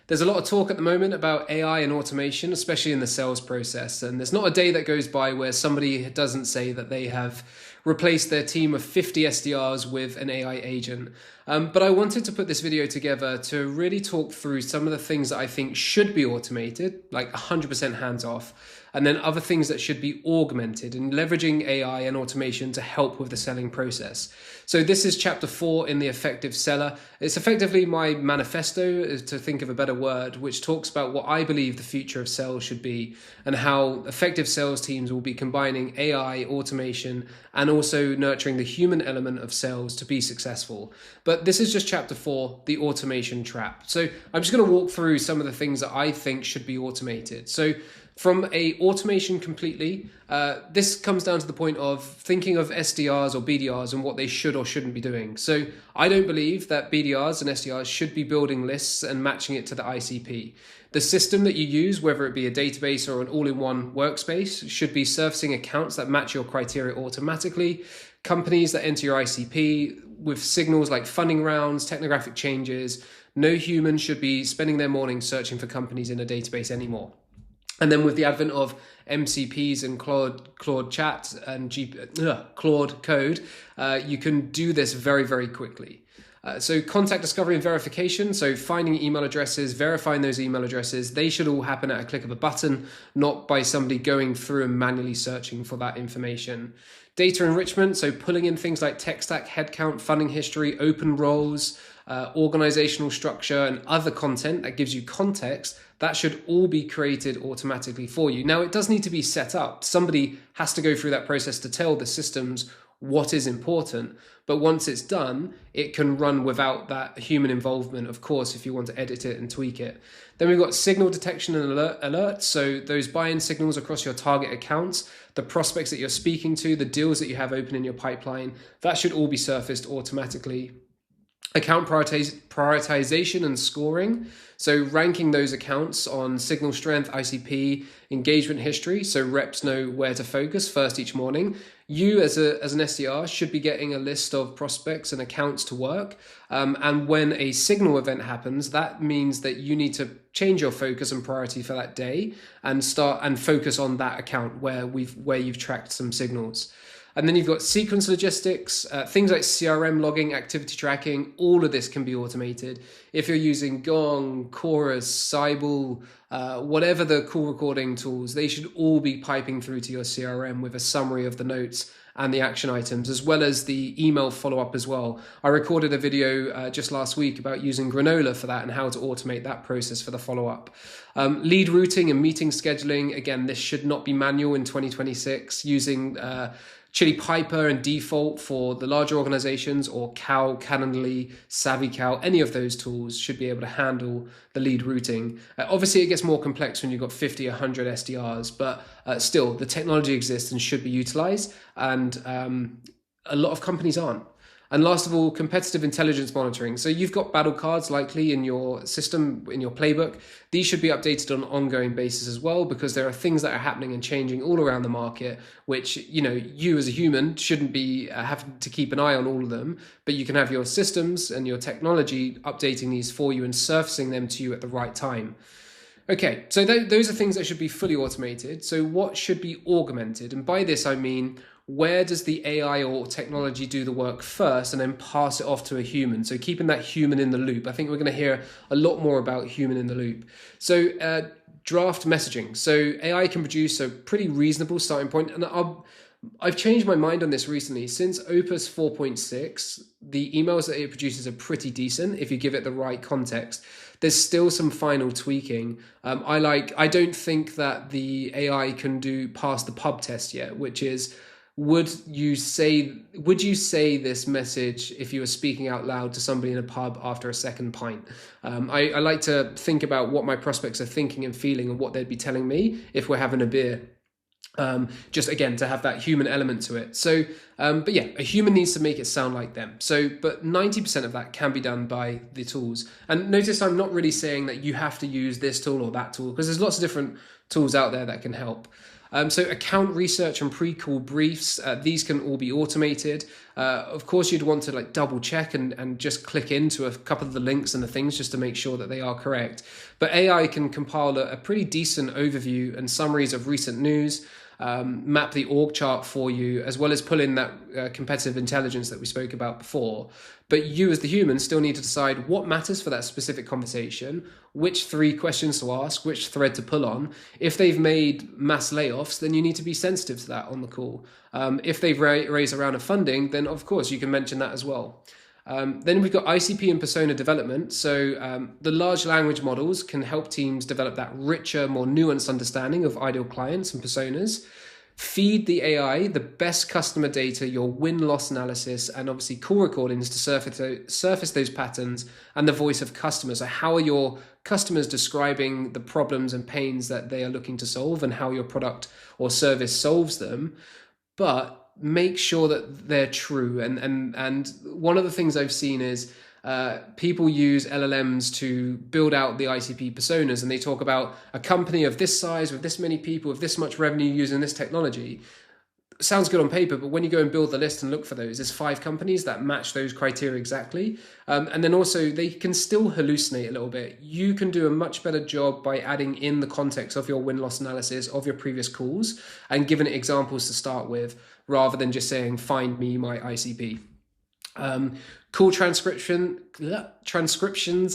There's a lot of talk at the moment about AI and automation, especially in the sales process. And there's not a day that goes by where somebody doesn't say that they have replaced their team of 50 SDRs with an AI agent. But I wanted to put this video together to really talk through some of the things that I think should be automated, like 100% hands off, and then other things that should be augmented and leveraging AI and automation to help with the selling process. So this is chapter 4 in the Effective Seller. It's effectively my manifesto, to think of a better word, which talks about what I believe the future of sales should be and how effective sales teams will be combining AI, automation, and also nurturing the human element of sales to be successful. But this is just chapter 4, the automation trap. So I'm just going to walk through some of the things that I think should be automated. So from a automation completely, this comes down to the point of thinking of SDRs or BDRs and what they should or shouldn't be doing. So I don't believe that BDRs and SDRs should be building lists and matching it to the ICP. The system that you use, whether it be a database or an all-in-one workspace, should be surfacing accounts that match your criteria automatically. Companies that enter your ICP with signals like funding rounds, technographic changes. No human should be spending their morning searching for companies in a database anymore. And then with the advent of MCPs and Claude Chat and Claude Code, you can do this very, very quickly. So contact discovery and verification, so finding email addresses, verifying those email addresses, they should all happen at a click of a button, not by somebody going through and manually searching for that information. Data enrichment, so pulling in things like tech stack, headcount, funding history, open roles, organizational structure, and other content that gives you context, that should all be created automatically for you. Now, it does need to be set up. Somebody has to go through that process to tell the systems what is important. But once it's done, it can run without that human involvement, of course, if you want to edit it and tweak it. Then we've got signal detection and alerts. So those buy-in signals across your target accounts, the prospects that you're speaking to, the deals that you have open in your pipeline, that should all be surfaced automatically. Account prioritization and scoring. So ranking those accounts on signal strength, ICP, engagement history, so reps know where to focus first each morning. You as an SDR should be getting a list of prospects and accounts to work. And when a signal event happens, that means that you need to change your focus and priority for that day and start and focus on that account where you've tracked some signals. And then you've got sequence logistics, things like CRM logging, activity tracking, all of this can be automated. If you're using Gong, Chorus, Sybil, whatever the call recording tools, they should all be piping through to your CRM with a summary of the notes and the action items, as well as the email follow-up as well. I recorded a video just last week about using Granola for that and how to automate that process for the follow-up. Lead routing and meeting scheduling, again, this should not be manual in 2026, using Chili Piper and Default for the larger organizations, or Cow, Calendly, SavvyCal, any of those tools should be able to handle the lead routing. Obviously, it gets more complex when you've got 50, 100 SDRs, but still, the technology exists and should be utilized, and a lot of companies aren't. And last of all, competitive intelligence monitoring. So you've got battle cards likely in your system, in your playbook. These should be updated on an ongoing basis as well, because there are things that are happening and changing all around the market, which, you as a human shouldn't be having to keep an eye on all of them, but you can have your systems and your technology updating these for you and surfacing them to you at the right time. Okay, so those are things that should be fully automated. So what should be augmented? And by this, I mean, where does the AI or technology do the work first and then pass it off to a human? So keeping that human in the loop. I think we're going to hear a lot more about human in the loop. So draft messaging. So AI can produce a pretty reasonable starting point. And I've changed my mind on this recently. Since Opus 4.6, the emails that it produces are pretty decent if you give it the right context. There's still some final tweaking. I don't think that the AI can do past the pub test yet, which is, would you say this message if you were speaking out loud to somebody in a pub after a second pint? I like to think about what my prospects are thinking and feeling and what they'd be telling me if we're having a beer. Just again, to have that human element to it. So, but yeah, a human needs to make it sound like them. So, but 90% of that can be done by the tools. And notice I'm not really saying that you have to use this tool or that tool, because there's lots of different tools out there that can help. So account research and pre-call briefs, these can all be automated. Of course, you'd want to like double check and just click into a couple of the links and the things just to make sure that they are correct. But AI can compile a pretty decent overview and summaries of recent news, map the org chart for you, as well as pull in that competitive intelligence that we spoke about before. But you as the human still need to decide what matters for that specific conversation, which 3 questions to ask, which thread to pull on. If they've made mass layoffs, then you need to be sensitive to that on the call. If they've raised a round of funding, then of course you can mention that as well. Then we've got ICP and Persona development. So the large language models can help teams develop that richer, more nuanced understanding of ideal clients and personas. Feed the AI the best customer data, your win-loss analysis, and obviously call recordings to surface those patterns and the voice of customers. So how are your customers describing the problems and pains that they are looking to solve and how your product or service solves them? But make sure that they're true. And one of the things I've seen is people use LLMs to build out the ICP personas, and they talk about a company of this size with this many people with this much revenue using this technology. Sounds good on paper, but when you go and build the list and look for those, there's 5 companies that match those criteria exactly. And then also they can still hallucinate a little bit. You can do a much better job by adding in the context of your win-loss analysis of your previous calls and giving it examples to start with, rather than just saying, find me my ICP. Call transcriptions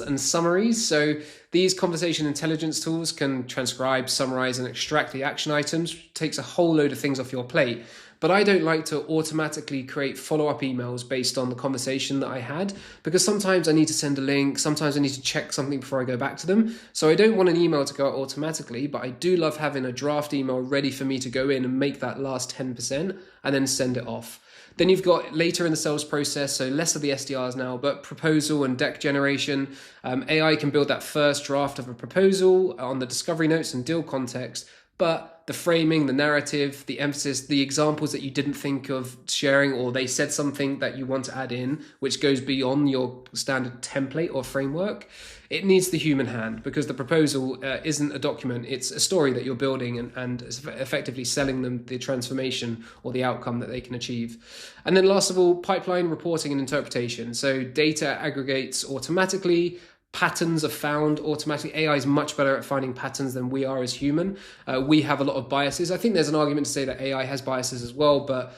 and summaries. So these conversation intelligence tools can transcribe, summarize, and extract the action items. Takes a whole load of things off your plate. But I don't like to automatically create follow-up emails based on the conversation that I had, because sometimes I need to send a link, sometimes I need to check something before I go back to them. So I don't want an email to go out automatically, but I do love having a draft email ready for me to go in and make that last 10% and then send it off. Then you've got later in the sales process, so less of the SDRs now, but proposal and deck generation. AI can build that first draft of a proposal on the discovery notes and deal context, but the framing, the narrative, the emphasis, the examples that you didn't think of sharing, or they said something that you want to add in, which goes beyond your standard template or framework, it needs the human hand, because the proposal isn't a document, it's a story that you're building and effectively selling them the transformation or the outcome that they can achieve. And then last of all, pipeline reporting and interpretation. So data aggregates automatically, patterns are found automatically. AI is much better at finding patterns than we are as human. We have a lot of biases. I think there's an argument to say that AI has biases as well, but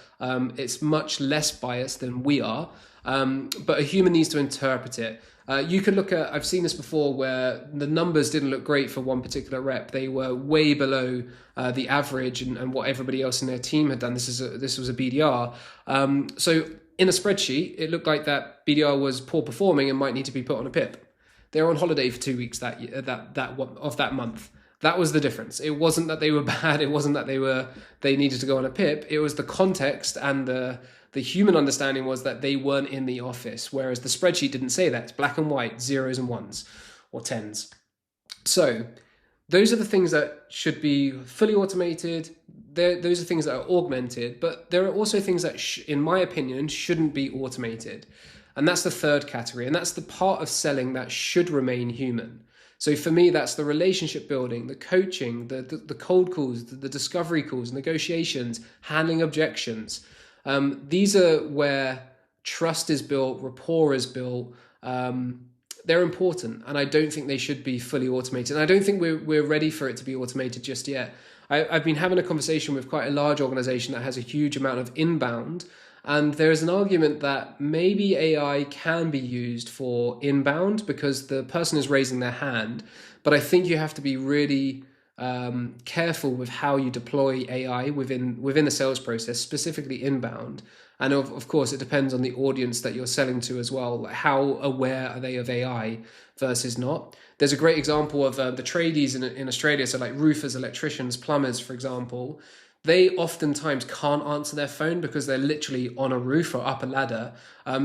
it's much less biased than we are. But a human needs to interpret it. You could look at, I've seen this before, where the numbers didn't look great for one particular rep. They were way below the average and what everybody else in their team had done. This was a BDR. So in a spreadsheet, it looked like that BDR was poor performing and might need to be put on a PIP. They're on holiday for 2 weeks that month. That was the difference. It wasn't that they were bad. It wasn't that they needed to go on a PIP. It was the context, and the human understanding was that they weren't in the office, whereas the spreadsheet didn't say that. It's black and white, 0s and 1s or 10s. So those are the things that should be fully automated. Those are things that are augmented, but there are also things that, in my opinion, shouldn't be automated. And that's the third category. And that's the part of selling that should remain human. So for me, that's the relationship building, the coaching, the cold calls, the discovery calls, negotiations, handling objections. These are where trust is built, rapport is built. They're important, and I don't think they should be fully automated. And I don't think we're ready for it to be automated just yet. I've been having a conversation with quite a large organization that has a huge amount of inbound. And there is an argument that maybe AI can be used for inbound because the person is raising their hand. But I think you have to be really careful with how you deploy AI within the sales process, specifically inbound. And of course, it depends on the audience that you're selling to as well. Like how aware are they of AI versus not? There's a great example of the tradies in Australia. So like roofers, electricians, plumbers, for example. They oftentimes can't answer their phone because they're literally on a roof or up a ladder.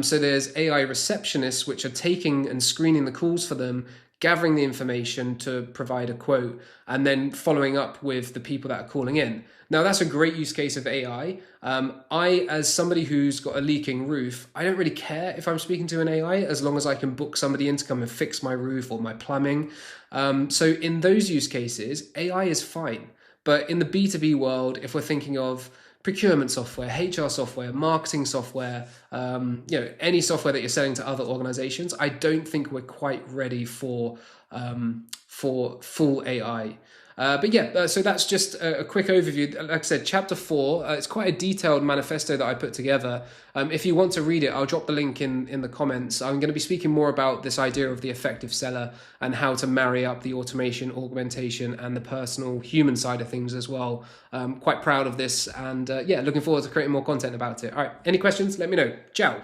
So there's AI receptionists which are taking and screening the calls for them, gathering the information to provide a quote, and then following up with the people that are calling in. Now, that's a great use case of AI. As somebody who's got a leaking roof, I don't really care if I'm speaking to an AI as long as I can book somebody in to come and fix my roof or my plumbing. So in those use cases, AI is fine. But in the B2B world, if we're thinking of procurement software, HR software, marketing software, any software that you're selling to other organizations, I don't think we're quite ready for full AI. So that's just a quick overview. Like I said, chapter 4, it's quite a detailed manifesto that I put together. If you want to read it, I'll drop the link in the comments. I'm going to be speaking more about this idea of the effective seller and how to marry up the automation, augmentation, and the personal human side of things as well. Quite proud of this, and looking forward to creating more content about it. All right, any questions? Let me know. Ciao.